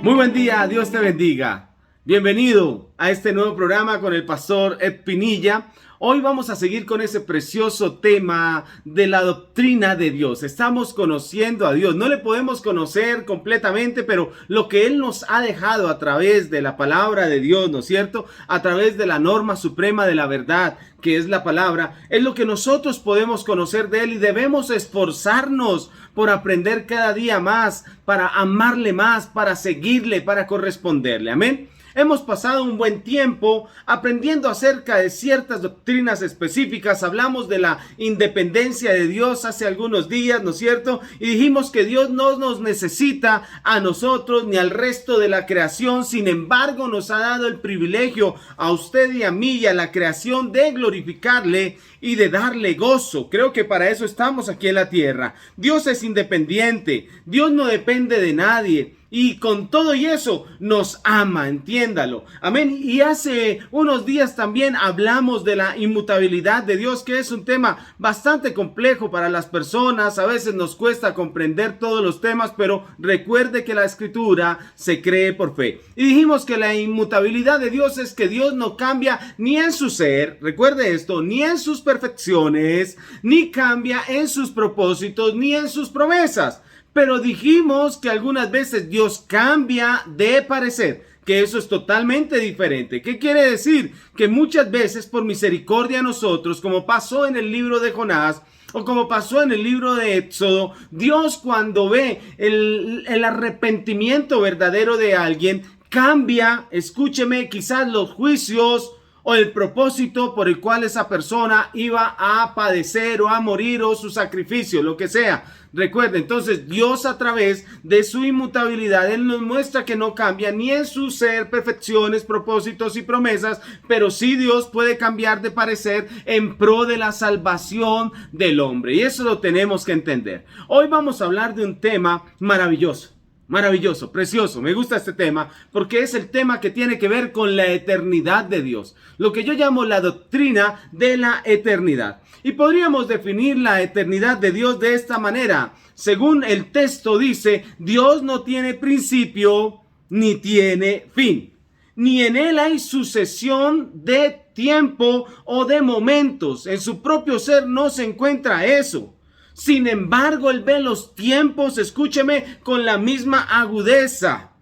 Muy buen día, Dios te bendiga. Bienvenido a este nuevo programa con el pastor Ed Pinilla. Hoy vamos a seguir con ese precioso tema de la doctrina de Dios. Estamos conociendo a Dios. No le podemos conocer completamente, pero lo que Él nos ha dejado a través de la palabra de Dios, ¿no es cierto? A través de la norma suprema de la verdad, que es la palabra, es lo que nosotros podemos conocer de Él y debemos esforzarnos por aprender cada día más, para amarle más, para seguirle, para corresponderle. Amén. Hemos pasado un buen tiempo aprendiendo acerca de ciertas doctrinas específicas. Hablamos de la independencia de Dios hace algunos días, ¿no es cierto? Y dijimos que Dios no nos necesita a nosotros ni al resto de la creación. Sin embargo, nos ha dado el privilegio a usted y a mí y a la creación de glorificarle y de darle gozo. Creo que para eso estamos aquí en la tierra. Dios es independiente. Dios no depende de nadie. Y con todo y eso nos ama, entiéndalo. Amén. Y hace unos días también hablamos de la inmutabilidad de Dios, que es un tema bastante complejo para las personas. A veces nos cuesta comprender todos los temas, pero recuerde que la escritura se cree por fe. Y dijimos que la inmutabilidad de Dios es que Dios no cambia ni en su ser, recuerde esto, ni en sus perfecciones, ni cambia en sus propósitos, ni en sus promesas. Pero dijimos que algunas veces Dios cambia de parecer, que eso es totalmente diferente. ¿Qué quiere decir? Que muchas veces por misericordia a nosotros, como pasó en el libro de Jonás, o como pasó en el libro de Éxodo, Dios cuando ve el arrepentimiento verdadero de alguien, cambia, escúcheme, quizás los juicios o el propósito por el cual esa persona iba a padecer o a morir o su sacrificio, lo que sea. Recuerde, entonces Dios a través de su inmutabilidad, Él nos muestra que no cambia ni en su ser, perfecciones, propósitos y promesas, pero sí Dios puede cambiar de parecer en pro de la salvación del hombre. Y eso lo tenemos que entender. Hoy vamos a hablar de un tema maravilloso. Maravilloso, precioso, me gusta este tema porque es el tema que tiene que ver con la eternidad de Dios, lo que yo llamo la doctrina de la eternidad. Y podríamos definir la eternidad de Dios de esta manera. Según el texto dice, Dios no tiene principio ni tiene fin, ni en él hay sucesión de tiempo o de momentos. En su propio ser no se encuentra eso. Sin embargo, Él ve los tiempos, escúcheme, con la misma agudeza.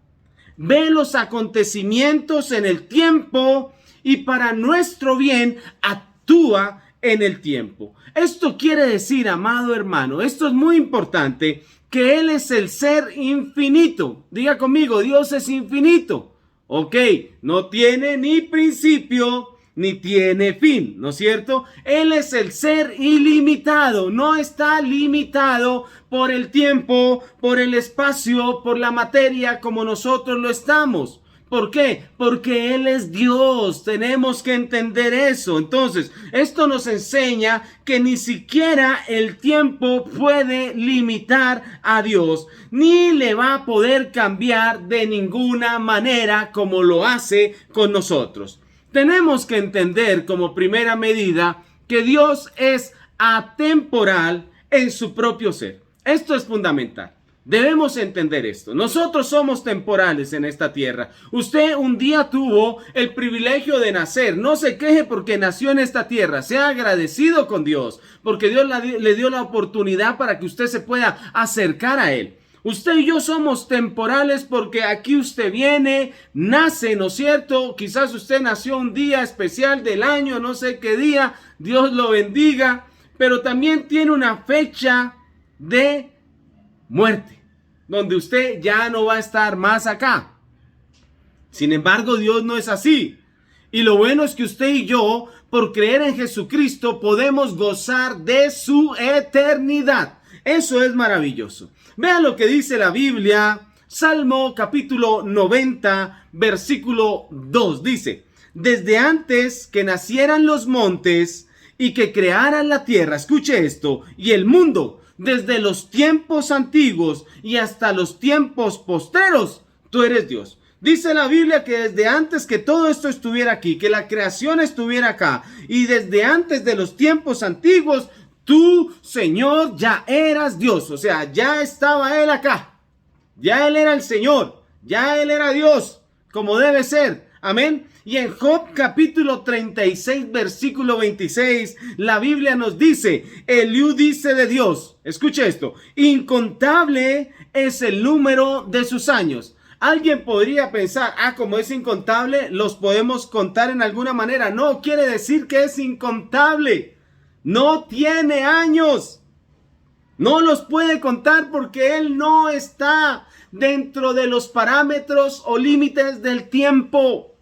Ve los acontecimientos en el tiempo y para nuestro bien actúa en el tiempo. Esto quiere decir, amado hermano, esto es muy importante, que Él es el ser infinito. Diga conmigo, Dios es infinito. Ok, no tiene ni principio ni tiene fin, ¿no es cierto? Él es el ser ilimitado, no está limitado por el tiempo, por el espacio, por la materia como nosotros lo estamos. ¿Por qué? Porque Él es Dios, tenemos que entender eso. Entonces, esto nos enseña que ni siquiera el tiempo puede limitar a Dios, ni le va a poder cambiar de ninguna manera como lo hace con nosotros. Tenemos que entender como primera medida que Dios es atemporal en su propio ser. Esto es fundamental. Debemos entender esto. Nosotros somos temporales en esta tierra. Usted un día tuvo el privilegio de nacer. No se queje porque nació en esta tierra. Sea agradecido con Dios, porque Dios le dio la oportunidad para que usted se pueda acercar a Él. Usted y yo somos temporales porque aquí usted viene, nace, ¿no es cierto? Quizás usted nació un día especial del año, no sé qué día, Dios lo bendiga, pero también tiene una fecha de muerte, donde usted ya no va a estar más acá. Sin embargo, Dios no es así. Y lo bueno es que usted y yo, por creer en Jesucristo, podemos gozar de su eternidad. Eso es maravilloso. Vean lo que dice la Biblia, Salmo capítulo 90, versículo 2. Dice, desde antes que nacieran los montes y que crearan la tierra, escuche esto, y el mundo, desde los tiempos antiguos y hasta los tiempos postreros, tú eres Dios. Dice la Biblia que desde antes que todo esto estuviera aquí, que la creación estuviera acá, y desde antes de los tiempos antiguos, tú, Señor, ya eras Dios. O sea, ya estaba Él acá. Ya Él era el Señor. Ya él era Dios, como debe ser. Amén. Y en Job capítulo 36, versículo 26, la Biblia nos dice, Eliú dice de Dios, escuche esto, incontable es el número de sus años. Alguien podría pensar, como es incontable, los podemos contar en alguna manera. No, quiere decir que es incontable. No tiene años. No los puede contar porque él no está dentro de los parámetros o límites del tiempo.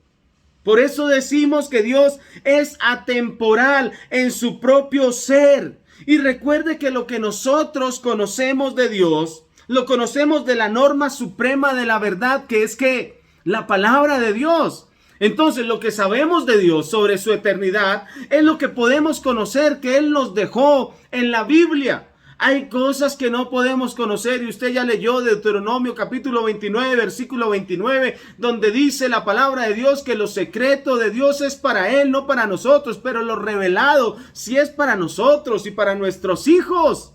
Por eso decimos que Dios es atemporal en su propio ser. Y recuerde que lo que nosotros conocemos de Dios, lo conocemos de la norma suprema de la verdad, que es que la palabra de Dios. Entonces, lo que sabemos de Dios sobre su eternidad es lo que podemos conocer que Él nos dejó en la Biblia. Hay cosas que no podemos conocer y usted ya leyó Deuteronomio capítulo 29, versículo 29, donde dice la palabra de Dios que lo secreto de Dios es para Él, no para nosotros, pero lo revelado sí es para nosotros y para nuestros hijos.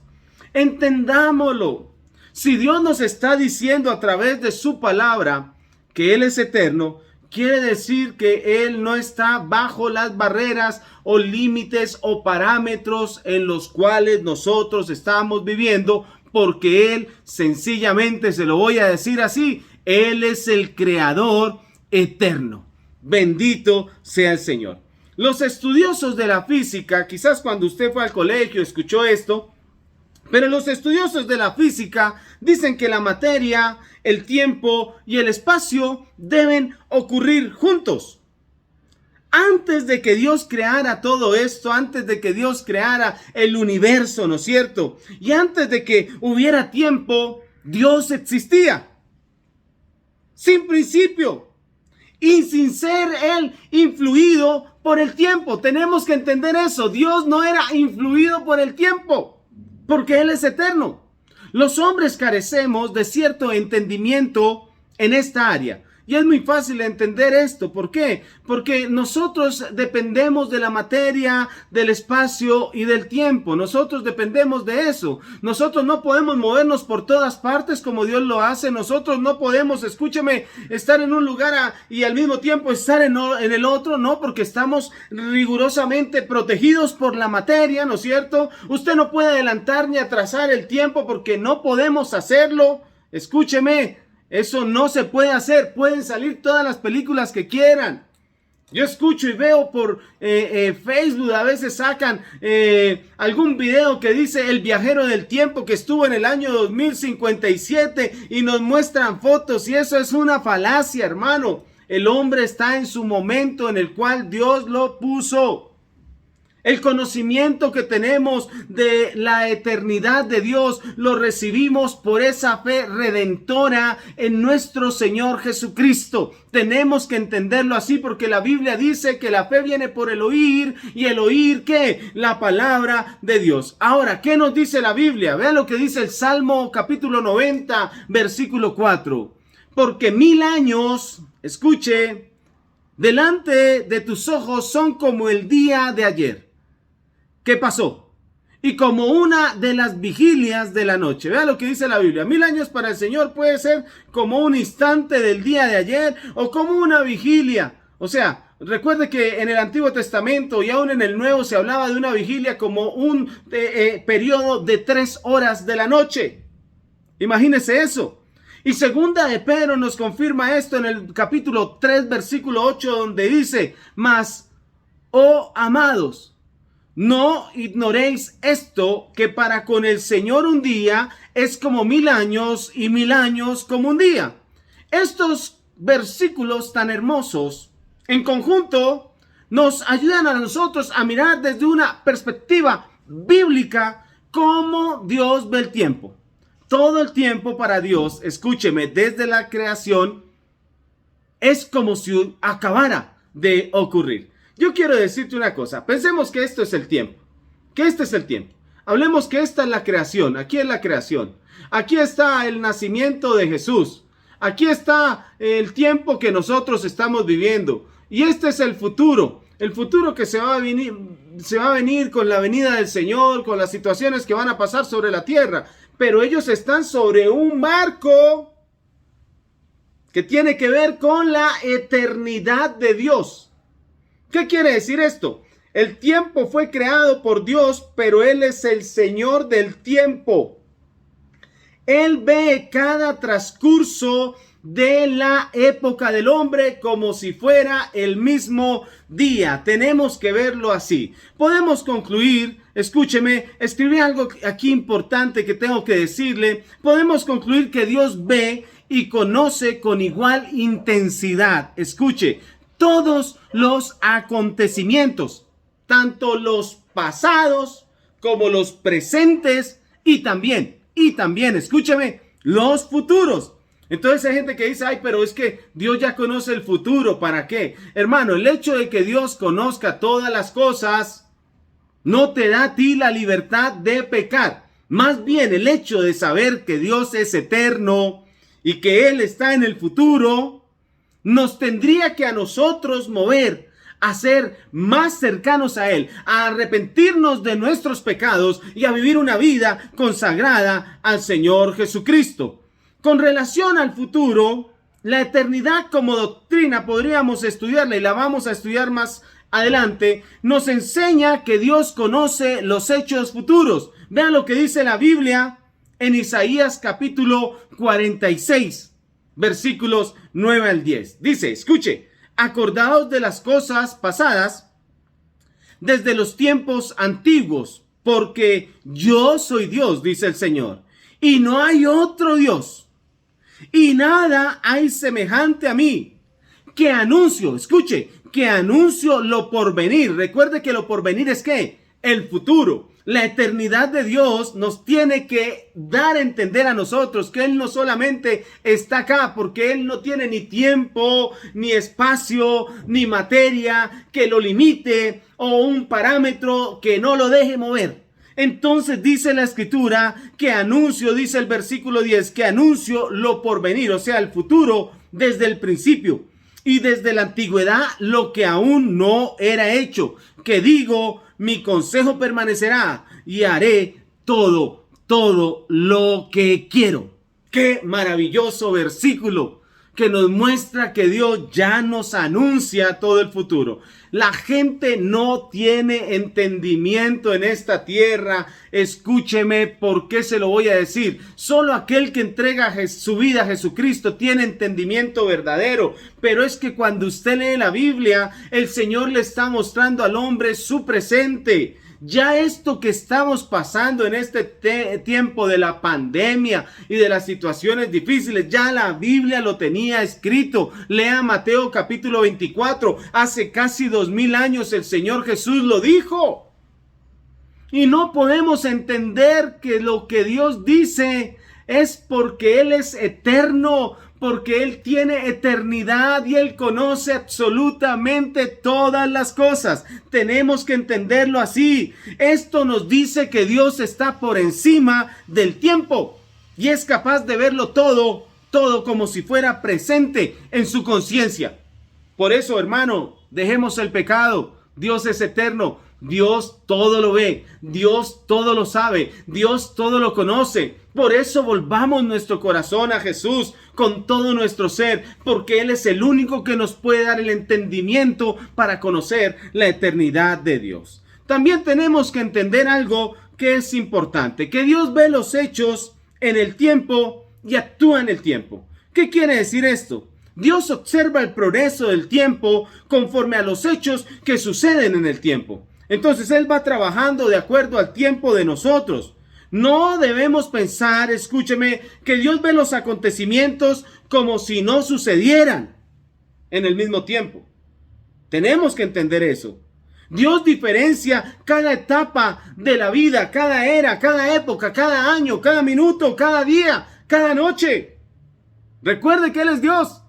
Entendámoslo. Si Dios nos está diciendo a través de su palabra que Él es eterno, quiere decir que Él no está bajo las barreras o límites o parámetros en los cuales nosotros estamos viviendo, porque Él sencillamente, se lo voy a decir así, Él es el creador eterno. Bendito sea el Señor. Los estudiosos de la física, quizás cuando usted fue al colegio escuchó esto, pero los estudiosos de la física dicen que la materia, el tiempo y el espacio deben ocurrir juntos. Antes de que Dios creara todo esto, antes de que Dios creara el universo, ¿no es cierto? Y antes de que hubiera tiempo, Dios existía. Sin principio y sin ser Él influido por el tiempo. Tenemos que entender eso. Dios no era influido por el tiempo, porque Él es eterno. Los hombres carecemos de cierto entendimiento en esta área. Y es muy fácil entender esto. ¿Por qué? Porque nosotros dependemos de la materia, del espacio y del tiempo. Nosotros dependemos de eso. Nosotros no podemos movernos por todas partes como Dios lo hace. Nosotros no podemos, escúcheme, estar en un lugar y al mismo tiempo estar en el otro. No, porque estamos rigurosamente protegidos por la materia, ¿no es cierto? Usted no puede adelantar ni atrasar el tiempo porque no podemos hacerlo. Escúcheme. Eso no se puede hacer. Pueden salir todas las películas que quieran. Yo escucho y veo por Facebook, a veces sacan algún video que dice el viajero del tiempo que estuvo en el año 2057 y nos muestran fotos y eso es una falacia, hermano. El hombre está en su momento en el cual Dios lo puso. El conocimiento que tenemos de la eternidad de Dios lo recibimos por esa fe redentora en nuestro Señor Jesucristo. Tenemos que entenderlo así porque la Biblia dice que la fe viene por el oír y el oír ¿qué? La palabra de Dios. Ahora, ¿qué nos dice la Biblia? Vean lo que dice el Salmo capítulo 90, versículo 4. Porque 1000 años, escuche, delante de tus ojos son como el día de ayer. ¿Qué pasó? Y como una de las vigilias de la noche. Vea lo que dice la Biblia. 1000 años para el Señor puede ser como un instante del día de ayer o como una vigilia. O sea, recuerde que en el Antiguo Testamento y aún en el Nuevo se hablaba de una vigilia como un periodo de 3 horas de la noche. Imagínese eso. Y segunda de Pedro nos confirma esto en el capítulo 3, versículo 8, donde dice, mas, oh amados, no ignoréis esto, que para con el Señor un día es como 1000 años y 1000 años como un día. Estos versículos tan hermosos en conjunto nos ayudan a nosotros a mirar desde una perspectiva bíblica cómo Dios ve el tiempo. Todo el tiempo para Dios, escúcheme, desde la creación es como si acabara de ocurrir. Yo quiero decirte una cosa, pensemos que esto es el tiempo, que este es el tiempo. Hablemos que esta es la creación, aquí es la creación. Aquí está el nacimiento de Jesús. Aquí está el tiempo que nosotros estamos viviendo. Y este es el futuro que se va a venir con la venida del Señor, con las situaciones que van a pasar sobre la tierra. Pero ellos están sobre un marco que tiene que ver con la eternidad de Dios. ¿Qué quiere decir esto? El tiempo fue creado por Dios, pero Él es el Señor del tiempo. Él ve cada transcurso de la época del hombre como si fuera el mismo día. Tenemos que verlo así. Podemos concluir, escúcheme, escribí algo aquí importante que tengo que decirle. Podemos concluir que Dios ve y conoce con igual intensidad, escuche, todos los acontecimientos, tanto los pasados como los presentes y también, escúcheme, los futuros. Entonces hay gente que dice, ay, pero es que Dios ya conoce el futuro, ¿para qué? Hermano, el hecho de que Dios conozca todas las cosas no te da a ti la libertad de pecar. Más bien el hecho de saber que Dios es eterno y que Él está en el futuro, nos tendría que a nosotros mover a ser más cercanos a Él, a arrepentirnos de nuestros pecados y a vivir una vida consagrada al Señor Jesucristo. Con relación al futuro, la eternidad como doctrina podríamos estudiarla y la vamos a estudiar más adelante. Nos enseña que Dios conoce los hechos futuros. Vean lo que dice la Biblia en Isaías capítulo 46, versículos 9 al 10. Dice, escuche, acordaos de las cosas pasadas desde los tiempos antiguos, porque yo soy Dios, dice el Señor, y no hay otro Dios. Y nada hay semejante a mí, que anuncio, escuche, que anuncio lo porvenir. Recuerde que lo porvenir es ¿qué? El futuro. La eternidad de Dios nos tiene que dar a entender a nosotros que Él no solamente está acá, porque Él no tiene ni tiempo, ni espacio, ni materia que lo limite o un parámetro que no lo deje mover. Entonces dice la escritura que anuncio, dice el versículo 10, que anuncio lo porvenir, o sea, el futuro desde el principio y desde la antigüedad lo que aún no era hecho, que digo, mi consejo permanecerá y haré todo lo que quiero. Qué maravilloso versículo que nos muestra que Dios ya nos anuncia todo el futuro. La gente no tiene entendimiento en esta tierra. Escúcheme, ¿por qué se lo voy a decir? Solo aquel que entrega su vida a Jesucristo tiene entendimiento verdadero. Pero es que cuando usted lee la Biblia, el Señor le está mostrando al hombre su presente. Ya esto que estamos pasando en este tiempo de la pandemia y de las situaciones difíciles, ya la Biblia lo tenía escrito. Lea Mateo capítulo 24. Hace casi 2000 años el Señor Jesús lo dijo. Y no podemos entender que lo que Dios dice es porque Él es eterno, porque Él tiene eternidad y Él conoce absolutamente todas las cosas. Tenemos que entenderlo así. Esto nos dice que Dios está por encima del tiempo y es capaz de verlo todo como si fuera presente en su conciencia. Por eso, hermano, dejemos el pecado. Dios es eterno. Dios todo lo ve, Dios todo lo sabe, Dios todo lo conoce. Por eso volvamos nuestro corazón a Jesús con todo nuestro ser, porque Él es el único que nos puede dar el entendimiento para conocer la eternidad de Dios. También tenemos que entender algo que es importante, que Dios ve los hechos en el tiempo y actúa en el tiempo. ¿Qué quiere decir esto? Dios observa el progreso del tiempo conforme a los hechos que suceden en el tiempo. Entonces Él va trabajando de acuerdo al tiempo de nosotros. No debemos pensar, escúcheme, que Dios ve los acontecimientos como si no sucedieran en el mismo tiempo. Tenemos que entender eso. Dios diferencia cada etapa de la vida, cada era, cada época, cada año, cada minuto, cada día, cada noche. Recuerde que Él es Dios.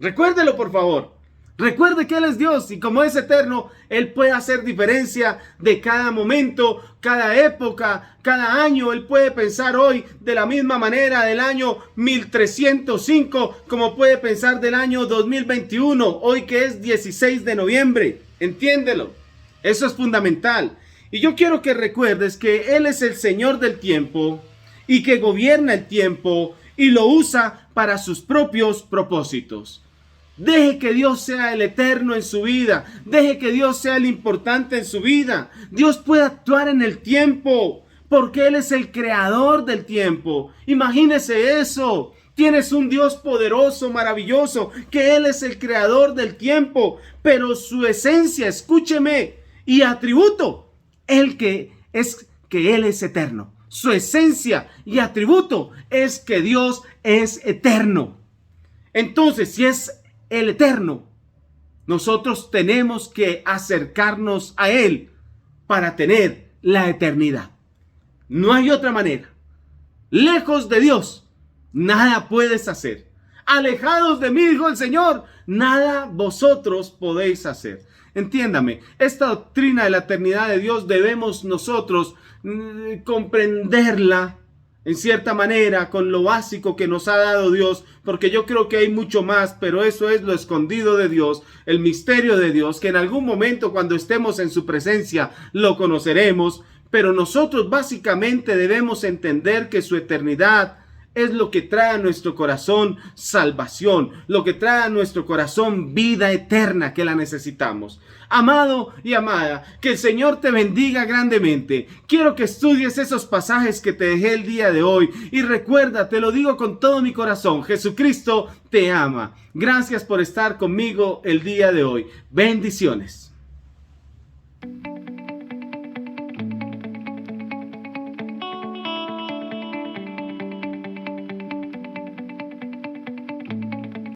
Recuérdelo, por favor. Recuerde que Él es Dios y como es eterno, Él puede hacer diferencia de cada momento, cada época, cada año. Él puede pensar hoy de la misma manera del año 1305 como puede pensar del año 2021, hoy que es 16 de noviembre. Entiéndelo. Eso es fundamental. Y yo quiero que recuerdes que Él es el Señor del tiempo y que gobierna el tiempo y lo usa para sus propios propósitos. Deje que Dios sea el eterno en su vida. Deje que Dios sea el importante en su vida. Dios puede actuar en el tiempo, porque Él es el creador del tiempo. Imagínese eso. Tienes un Dios poderoso, maravilloso, que Él es el creador del tiempo, pero su esencia, escúcheme, y atributo, que Él es eterno. Su esencia y atributo es que Dios es eterno. Entonces, si es el eterno, nosotros tenemos que acercarnos a Él para tener la eternidad. No hay otra manera. Lejos de Dios, nada puedes hacer. Alejados de mí, dijo el Señor, nada vosotros podéis hacer. Entiéndame, esta doctrina de la eternidad de Dios debemos nosotros comprenderla en cierta manera con lo básico que nos ha dado Dios, porque yo creo que hay mucho más, pero eso es lo escondido de Dios, el misterio de Dios, que en algún momento cuando estemos en su presencia lo conoceremos, pero nosotros básicamente debemos entender que su eternidad es lo que trae a nuestro corazón salvación, lo que trae a nuestro corazón vida eterna que la necesitamos. Amado y amada, que el Señor te bendiga grandemente. Quiero que estudies esos pasajes que te dejé el día de hoy y recuerda, te lo digo con todo mi corazón, Jesucristo te ama. Gracias por estar conmigo el día de hoy. Bendiciones.